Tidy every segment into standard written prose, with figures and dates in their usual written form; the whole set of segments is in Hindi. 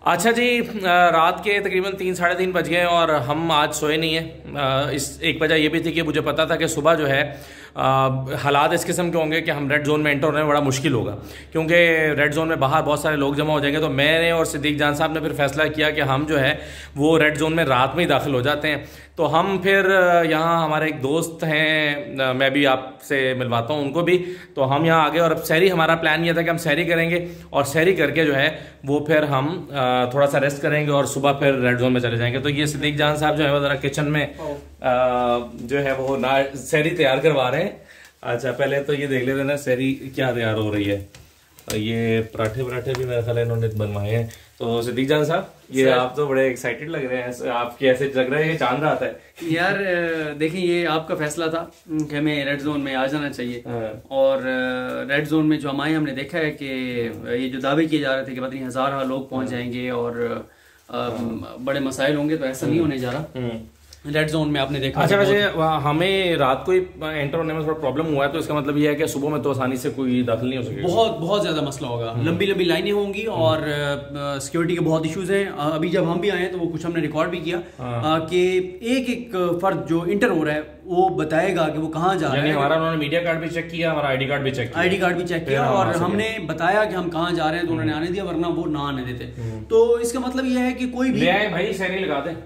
अच्छा जी, रात के तकरीबन 3 साढ़े 3 बज गए और हम आज सोए नहीं हैं। इस एक वजह ये भी थी कि मुझे पता था कि सुबह जो है हालात इस किस्म के होंगे कि हम रेड जोन में एंटर होने में बड़ा मुश्किल होगा, क्योंकि रेड जोन में बाहर बहुत सारे लोग जमा हो जाएंगे। तो मैंने और सिद्दीक जान साहब ने फिर फैसला किया कि हम जो है वो रेड जोन में रात में ही दाखिल हो जाते हैं। तो हम फिर यहाँ हमारे एक दोस्त हैं, मैं भी आपसे मिलवाता हूँ उनको भी, तो हम यहाँ आ गए। और अब सहरी, हमारा प्लान ये था कि हम सहरी करेंगे और सहरी करके जो है वो फिर हम थोड़ा सा रेस्ट करेंगे और सुबह फिर रेड जोन में चले जाएंगे। तो ये सिद्दीक जान साहब जो है वो जरा किचन में जो है वो ना सहरी तैयार करवा रहे हैं। अच्छा, पहले तो ये देख लेते ना सहरी क्या तैयार हो रही है। ये पराठे भी मेरा ख्याल है इन्होंने बनवाए हैं। तो सिद्दीक जान साहब, ये आप तो बड़े एक्साइटेड लग रहे हैं, आपके ऐसे लग रहा है ये चांद रात है। यार देखिए, ये आपका फैसला था कि हमें रेड जोन में आ जाना चाहिए। और रेड जोन में जो हम आए, हमने देखा है कि ये जो दावे किए जा रहे थे कि पता नहीं 1000 लोग पहुंच जाएंगे और बड़े मसाइल होंगे, तो ऐसा नहीं होने जा रहा रेड जोन में। आपने देखा। अच्छा, वैसे हमें रात को ही एंटर होने में थोड़ा प्रॉब्लम हुआ है, तो इसका मतलब ये है कि सुबह में तो आसानी से कोई दाखिल नहीं हो सकेगा। बहुत ज्यादा मसला होगा, लंबी लाइनें होंगी और सिक्योरिटी के बहुत इश्यूज हैं। अभी जब हम भी आए तो वो कुछ हमने रिकॉर्ड भी किया कि एक फर्द जो इंटर हो रहा है वो बताएगा कि वो कहाँ जा रहा है। हमारा उन्होंने मीडिया कार्ड भी चेक किया, हमारा आईडी कार्ड भी चेक किया और हमने बताया कि हम कहाँ जा रहे हैं, तो उन्होंने आने दिया, वरना वो ना आने देते। तो इसका मतलब ये है कि कोई भी भाई सहरी लगा दे।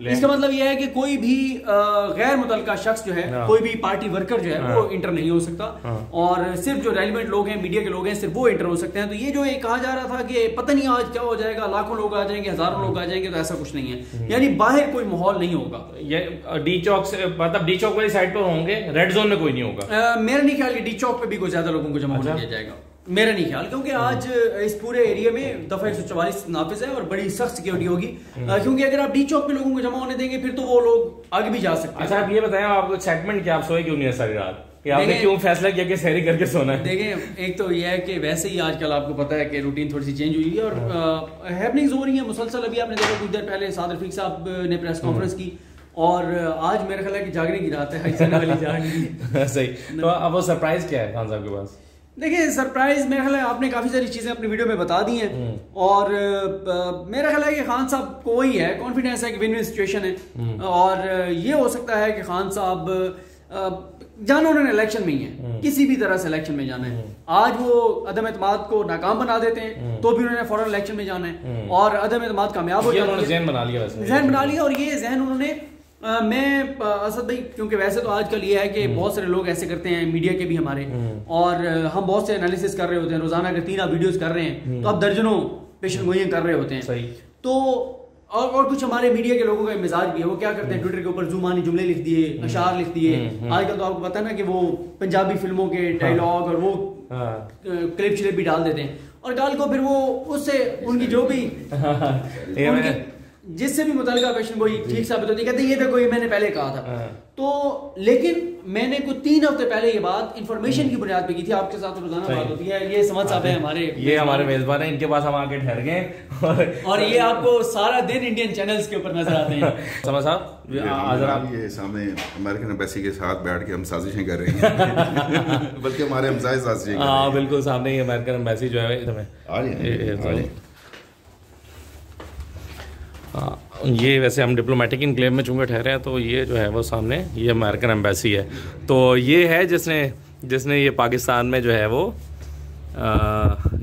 इसका मतलब यह है कि कोई भी गैर मुतल्लिका शख्स जो है, कोई भी पार्टी वर्कर जो है वो इंटर नहीं हो सकता और सिर्फ जो रेलिवेंट लोग हैं, मीडिया के लोग हैं, सिर्फ वो इंटर हो सकते हैं। तो ये जो एक कहा जा रहा था कि पता नहीं आज क्या हो जाएगा, लाखों लोग आ जाएंगे, हजारों लोग आ जाएंगे, तो ऐसा कुछ नहीं है। यानी बाहर कोई माहौल नहीं होगा। ये डी चौक से, मतलब डी चौक वाली साइड पर होंगे, रेड जोन में कोई नहीं होगा। मेरा नहीं ख्याल डी चौक पे भी कोई ज्यादा लोगों को जमा किया जाएगा, मेरा नहीं ख्याल, क्योंकि आज इस पूरे एरिया में दफा 144 नाफिज है और बड़ी सख्त सिक्योरिटी होगी। क्योंकि अगर आप डी चौक पे लोगों को जमा होने देंगे फिर तो वो लोग आगे भी जा सकते हैं। अच्छा, आप ये बताएं, आपको एक्साइटमेंट क्या, आप सोए क्यों नहीं है सारी रात? आपने क्यों फैसला किया कि सहरी करके सोना है? देखें, एक तो यह है कि वैसे ही आजकल आपको पता है कि रूटीन थोड़ी सी चेंज हुई है और हैपनिंग्स हो रही है मुसलसल। अभी आपने देखा कुछ देर पहले साद रफीक साहब ने प्रेस कॉन्फ्रेंस की और आज मेरा ख्याल है कि जागने की रात है, सही। तो अब वो सरप्राइज क्या है खान साहब के पास? देखिए, सरप्राइज मेरा ख्याल है आपने काफी सारी चीजें अपनी वीडियो में बता दी हैं और मेरा ख्याल है कि खान साहब को वही है, कॉन्फिडेंस है कि विन विन सिचुएशन है। और ये हो सकता है कि खान साहब जाना उन्होंने इलेक्शन में ही है, किसी भी तरह से इलेक्शन में जाना है। आज वो अदम एतमाद को नाकाम बना देते हैं तो भी उन्होंने फौरन इलेक्शन में जाना है और अदम एतमाद कामयाब हो जाता है। जहन बना लिया और ये जहन उन्होंने मैं असद भाई, क्योंकि वैसे तो आजकल ये है कि बहुत सारे लोग ऐसे करते हैं, मीडिया के भी हमारे, और हम बहुत से एनालिसिस कर रहे होते हैं रोजाना। अगर 3 आप वीडियोस कर रहे हैं तो आप दर्जनों पेशेंट गोइयां कर रहे होते हैं। सही। तो और कुछ हमारे मीडिया के लोगों का मिजाज भी है, वो क्या करते हैं, ट्विटर के ऊपर जुबानी जुमले लिख दिए, अशार लिख दिए। आजकल तो आपको पता है ना कि वो पंजाबी फिल्मों के डायलॉग और वो क्लिप शिलिप भी डाल देते हैं और कल को फिर वो उससे उनकी जो भी जिससे भी मुतल्लिका पेशेंट कोई ठीक साबित होती है, कहते ये तो कोई मैंने पहले कहा था। तो लेकिन मैंने कुछ 3 हफ्ते पहले ये बात इंफॉर्मेशन की बुनियाद पे की थी। आपके साथ रोजाना बात होती है, ये समझ साहब है हमारे, ये हमारे मेजबान है, इनके पास हम आके ठहर गए और ये आपको सारा दिन इंडियन चैनल्स के ऊपर नजर आते हैं। समझ साहब, आप ये सामने अमेरिकन एम्बेसी के साथ बैठ के हम साजिशें कर रहे हैं बल्कि हमारे हमसाए साजिशें। हाँ बिल्कुल, सामने ही अमेरिकन एम्बेसी जो है। ये वैसे हम डिप्लोमेटिक इनक्लेव में चूंकि ठहरे हैं, तो ये जो है वो सामने ये अमेरिकन एम्बेसी है। तो ये है जिसने ये पाकिस्तान में जो है वो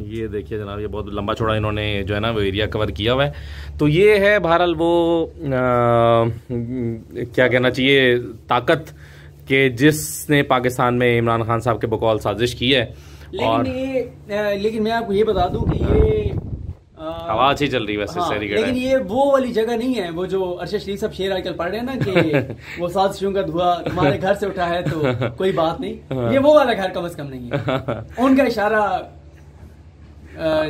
ये देखिए जनाब, ये बहुत लंबा चौड़ा इन्होंने जो है ना वो एरिया कवर किया हुआ है। तो ये है बहरहाल वो क्या कहना चाहिए, ताकत के जिसने पाकिस्तान में इमरान खान साहब के बकौल साजिश की है। लेकिन मैं आपको ये बता दूं कि ये हवा अच्छी चल रही वैसे सहरी का, लेकिन ये वो वाली जगह नहीं है वो जो अरशद शरीफ साहब शेर आजकल पढ़ रहे हैं ना कि वो साजिशों का धुआं तुम्हारे घर से उठा है तो कोई बात नहीं। ये वो वाला घर कम से कम नहीं है। उनका इशारा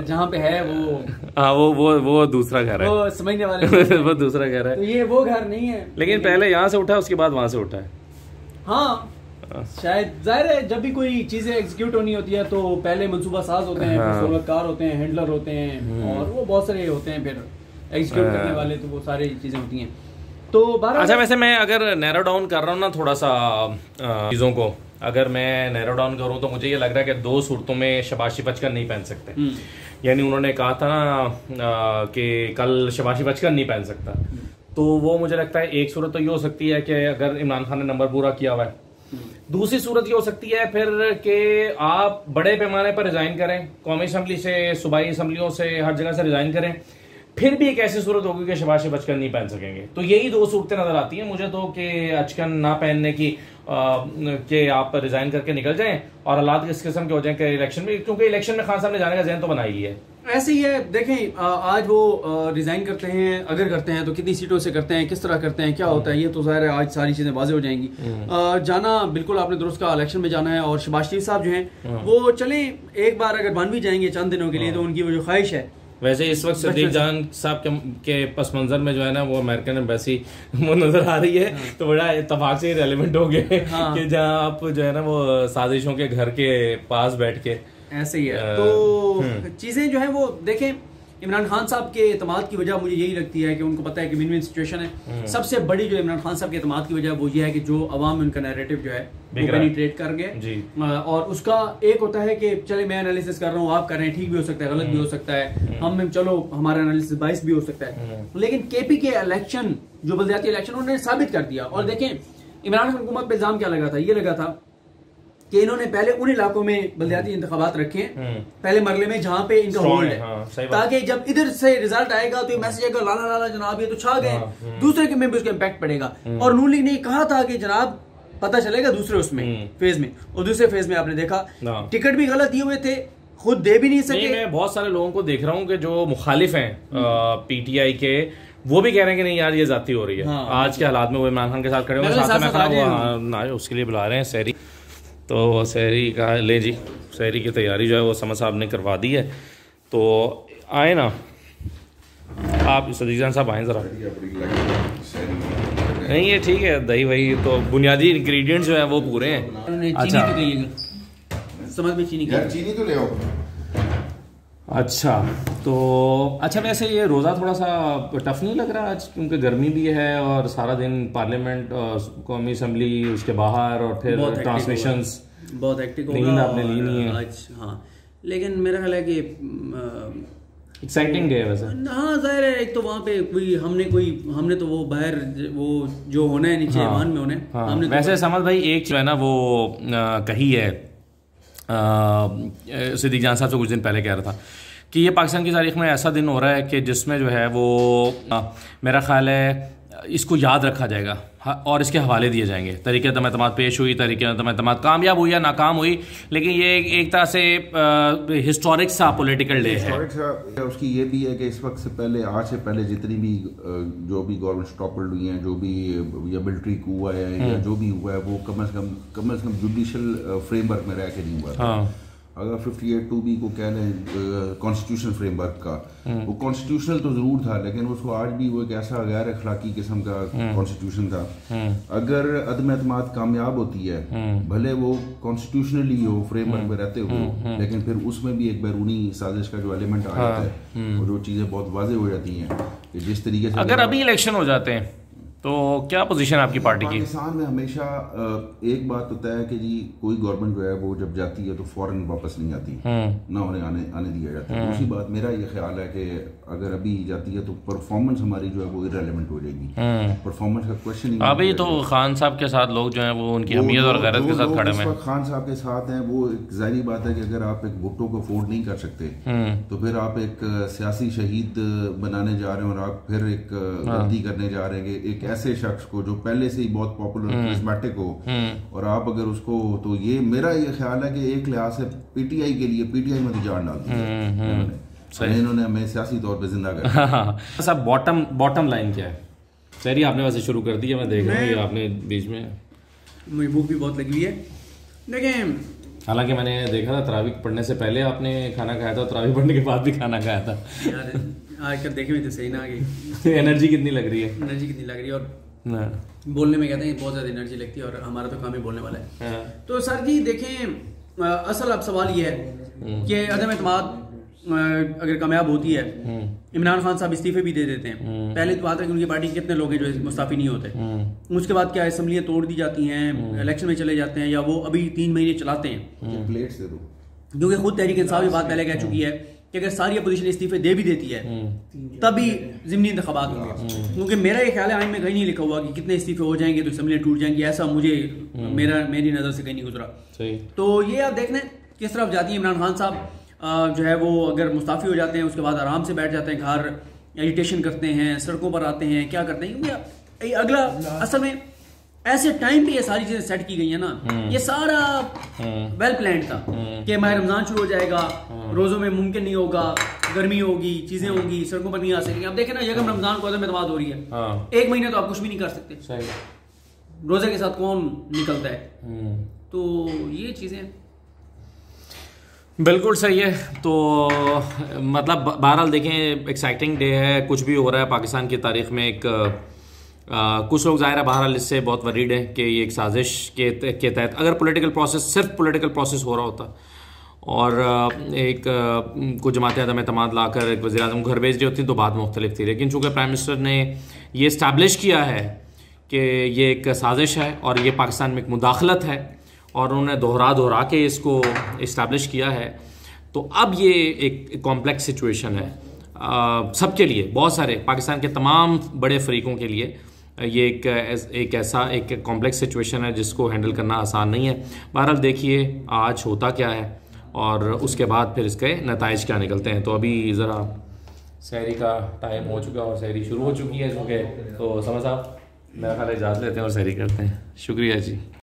जहाँ पे है वो, हाँ वो दूसरा घर है, वो समझने वाले वो दूसरा घर है। तो ये वो घर नहीं है, लेकिन पहले यहाँ से उठा उसके बाद वहां से उठा है। हाँ शायद, जाहिर है जब भी कोई चीजें एग्जीक्यूट होनी होती है तो पहले मंसूबा साज होते हैं, फिर सोलतकार होते हैं, हैंडलर होते हैं और वो बहुत सारे होते हैं फिर एग्जीक्यूट करने वाले, तो वो सारी चीजें होती हैं। तो अच्छा, वैसे मैं अगर नैरो डाउन कर रहा हूँ ना थोड़ा सा चीजों को, अगर मैं नैरो डाउन करूँ तो मुझे ये लग रहा है कि 2 सूरतों में शबाशी बचकर नहीं पहन सकते। यानी उन्होंने कहा था ना कि कल शहबाज शरीफ बचकर नहीं पहन सकता, तो वो मुझे लगता है एक सूरत तो ये हो सकती है कि अगर इमरान खान ने नंबर पूरा किया हुआ है। दूसरी सूरत ये हो सकती है फिर कि आप बड़े पैमाने पर रिजाइन करें, कौमी असम्बली से, सूबाई असम्बलियों से, हर जगह से रिजाइन करें, फिर भी एक ऐसी सूरत होगी कि शहबाज शरीफ अचकन नहीं पहन सकेंगे। तो यही दो सूरतें नजर आती हैं मुझे तो, कि अचकन ना पहनने की कि आप रिजाइन करके निकल जाएं और हालात इस किस्म के हो जाएं कि इलेक्शन में, क्योंकि इलेक्शन में खान साहब ने जाने का जहन तो बनाई ही है। ऐसे ही है, देखें आज वो रिजाइन करते हैं, अगर करते हैं तो कितनी सीटों से करते हैं, किस तरह करते हैं, क्या होता है, ये तो ज़ाहिर है आज सारी चीज़ें वाज़ेह हो जाएंगी। जाना बिल्कुल आपने दुरुस्त कहा, इलेक्शन में जाना है और शहबाज शरीफ साहब जो हैं वो चले एक बार अगर बन भी जाएंगे चंद दिनों के लिए तो उनकी वो जो ख्वाहिश है। वैसे इस वक्त सदीक जान साहब के पस मंजर में जो है ना वो अमेरिकन एम्बेसी वो नजर आ रही है, तो बड़ा इत्तेफाक से रेलेवेंट हो गए कि जहाँ आप जो है ना वो साजिशों के घर के पास बैठ के ऐसे ही है। तो चीजें जो है वो देखें, इमरान खान साहब के एतमाद की वजह मुझे यही लगती है कि उनको पता है कि विन विन सिचुएशन है। सबसे बड़ी जो इमरान खान साहब के एतमाद की वजह वो ये है कि जो अवाम में उनका नैरेटिव जो है वो पेनिट्रेट कर गए, और उसका एक होता है कि चले मैं एनालिसिस कर रहा हूँ, आप कर रहे हैं, ठीक भी हो सकता है, गलत भी हो सकता है, हम चलो हमारा एनालिसिस बाइस भी हो सकता है, लेकिन केपी के इलेक्शन जो बल्दियाती इलेक्शन उन्होंने साबित कर दिया। और देखें इमरान खान हुकूमत पे इल्जाम क्या लगा था, ये लगा था कि इन्होंने पहले उन इलाकों में बल्दियाती इंतखाबात रखे हैं पहले मरले में जहां पे इनका होल्ड है, ताकि जब इधर से रिजल्ट आएगा तो ये मैसेज आएगा लाला लाला जनाब ये तो छा गए, दूसरे के में भी उसका इम्पैक्ट पड़ेगा। और नून लीग ने कहा था कि जनाब पता चलेगा दूसरे उसमें फेज में, और दूसरे फेज में आपने देखा टिकट भी गलत दिए हुए थे, खुद दे भी नहीं सके। मैं बहुत सारे लोगों को देख रहा हूँ कि जो मुखालिफ हैं पीटीआई के, वो भी कह रहे हैं कि नहीं यार ये जाती हो रही है। आज के हालात में वो इमरान खान के साथ खड़े हुए उसके लिए बुला रहे हैं सहरी, तो सहरी का ले जी, सहरी की तैयारी जो है वो समझ साहब ने करवा दी है, तो आए ना आप सदीक जान साहब आए ज़रा। नहीं ये ठीक है, दही वही तो बुनियादी इंग्रेडिएंट्स जो है वो पूरे हैं। अच्छा समझ में चीनी तो ले आओ। अच्छा तो अच्छा, वैसे ये रोज़ा थोड़ा सा टफ नहीं लग रहा आज, क्योंकि गर्मी भी है और सारा दिन पार्लियामेंट और कौमी असम्बली उसके बाहर और फिर ट्रांसमिशंस बहुत हेक्टिक होगा, नींद आपने ली नहीं है आज। हाँ लेकिन मेरा ख्याल है कि एक्साइटिंग है वैसे। हाँ जाहिर है, एक तो वहाँ पे हमने तो वो बाहर वो जो होना है नीचे ईमान में होना है हमने। वैसे समझ भाई एक जो है ना वो कही है सिद्दीक जान साहब से कुछ दिन पहले कह रहा था कि ये पाकिस्तान की तारीख में ऐसा दिन हो रहा है कि जिसमें जो है वो मेरा ख्याल है इसको याद रखा जाएगा और इसके हवाले दिए जाएंगे। तरीके तमात पेश हुई, तरीके तमात कामयाब हुई या नाकाम हुई, लेकिन ये एक तरह से हिस्टोरिक सा पॉलिटिकल डे है। उसकी ये भी है कि इस वक्त से पहले, आज से पहले जितनी भी जो भी गवर्नमेंट टॉपल्ड हुई हैं, जो भी या मिलिट्री कू हुआ है या जो भी हुआ है, वो कम से कम जुडिशल फ्रेमवर्क में रह के नहीं हुआ। अगर 58(2)B को कह लें कॉन्स्टिट्यूशनल फ्रेमवर्क का, वो कॉन्स्टिट्यूशनल तो जरूर था लेकिन उसको आज भी वो एक ऐसा गैर अखलाकी किस्म का कॉन्स्टिट्यूशन था। अगर अदम एतमाद कामयाब होती है, भले वो कॉन्स्टिट्यूशनली हो, फ्रेमवर्क में रहते हो, लेकिन फिर उसमें भी एक बैरूनी साजिश का जो एलिमेंट आ जाता है और जो चीज़ें बहुत वाज़ेह हो जाती हैं कि जिस तरीके से अगर अभी इलेक्शन हो जाते हैं तो क्या पोजीशन आपकी पार्टी की? पाकिस्तान में हमेशा एक बात होता है कि जी कोई गवर्नमेंट जो है वो जब जाती है तो फौरन वापस नहीं आती, ना उन्हें आने दिया जाता है। दूसरी बात मेरा ये ख्याल है कि अगर अभी जाती है तो परफॉर्मेंस हमारी जो है वो इररिलेवेंट हो जाएगी। परफॉर्मेंस का क्वेश्चन ही अभी तो खान साहब के साथ लोग जो है वो उनकी हमीयत और गैरत के साथ खड़े हैं। खान साहब के साथ हैं, वो एक जाहिर बात है कि अगर आप एक भुट्टो को अफोर्ड नहीं कर सकते तो फिर आप एक सियासी शहीद बनाने जा रहे हैं और आप फिर एक गलती करने जा रहे हैं एक ऐसे शख्स को जो पहले से ही बहुत पॉपुलर करिश्मेटिक हो, और आप अगर उसको, तो ये मेरा ये ख्याल है कि एक लिहाज से पीटीआई के लिए पीटीआई में जान डाल दी इन्होंने हमें सियासी तौर पे जिंदा कर। सब बॉटम लाइन क्या है? सही आपने वैसे शुरू कर दी है, मैं देख रहा हूँ आपने बीच में मुझे भूख भी बहुत लगी हुई है। देखें हालांकि मैंने देखा था तरावी पढ़ने से पहले आपने खाना खाया था, तरावी पढ़ने के बाद भी खाना खाया था। यार आजकल देखे में तो सही ना आ गई। एनर्जी कितनी लग रही है? एनर्जी कितनी लग रही है, और बोलने में कहते हैं बहुत ज्यादा एनर्जी लगती है, और हमारा तो काम ही बोलने वाला है। तो सर जी देखें, असल अब सवाल ये है कि अदम एतमाद अगर कामयाब होती है, इमरान खान साहब इस्तीफे भी दे देते हैं, पहले तो बात है कि उनकी पार्टी के कितने लोग हैं जो मुस्ताफी नहीं होते, उसके बाद क्या असम्बलियाँ तोड़ दी जाती हैं, इलेक्शन में चले जाते हैं, या वो अभी 3 महीने चलाते हैं, क्योंकि खुद तहरीक इंसाफ ये बात पहले कह चुकी है कि अगर सारी अपोजिशन इस्तीफे दे भी देती है तभी ज़िमनी इंतखाबात होंगे, क्योंकि मेरा ये ख्याल है आइन में कहीं नहीं लिखा हुआ कि कितने इस्तीफे हो जाएंगे तो असेंबली टूट जाएंगी, ऐसा मुझे मेरी नज़र से कहीं नहीं गुजरा। तो ये आप देख लें किस तरफ जाती है। इमरान खान साहब जो है वो अगर मुस्ताफ़ी हो जाते हैं उसके बाद आराम से बैठ जाते हैं घर, एजिटेशन करते हैं, सड़कों पर आते हैं, क्या करते हैं, क्योंकि अगला असल में ऐसे टाइम पे ये सारी चीजें सेट की गई है ना, ये सारा वेल प्लान्ड था कि माह रमजान शुरू हो जाएगा, रोजों में मुमकिन नहीं होगा, गर्मी होगी, चीजें होंगी, सड़कों पर नहीं आ सकेंगे। अब देखें ना, यकम रमजान को अदम एतमाद हो रही है, एक महीने तो आप कुछ भी नहीं कर सकते, रोजे के साथ कौन निकलता है, तो ये चीजें बिल्कुल सही है। तो मतलब बहरहाल देखें, एक्साइटिंग डे है, कुछ भी हो रहा है पाकिस्तान की तारीख में। एक कुछ लोग ज़ाहिर है बहरहाल इससे बहुत वरीड है कि ये एक साजिश के तहत अगर पॉलिटिकल प्रोसेस, सिर्फ पॉलिटिकल प्रोसेस हो रहा होता और एक कुछ जमातें अदम एतमाद लाकर एक वज़ीर-ए-आज़म घर भेज रही होती तो बात मुख्तलिफ थी, लेकिन चूँकि प्राइम मिनिस्टर ने ये इस्टेब्लिश किया है कि ये एक साजिश है और ये पाकिस्तान में एक मुदाखलत है और उन्होंने दोहरा के इसको इस्टेब्लिश किया है, तो अब ये एक कॉम्प्लेक्स सिचुएशन है सबके लिए, बहुत सारे पाकिस्तान के तमाम बड़े फरीकों के लिए ये एक ऐसा एक कॉम्प्लेक्स सिचुएशन है जिसको हैंडल करना आसान नहीं है। बहरहाल देखिए आज होता क्या है और उसके बाद फिर इसके नताइज क्या निकलते हैं। तो अभी ज़रा सहरी का टाइम हो चुका है और सहरी शुरू हो चुकी है चूँकि, तो समझ साहब मेरा ख्याल इजाज़त लेते हैं और सहरी करते हैं। शुक्रिया जी।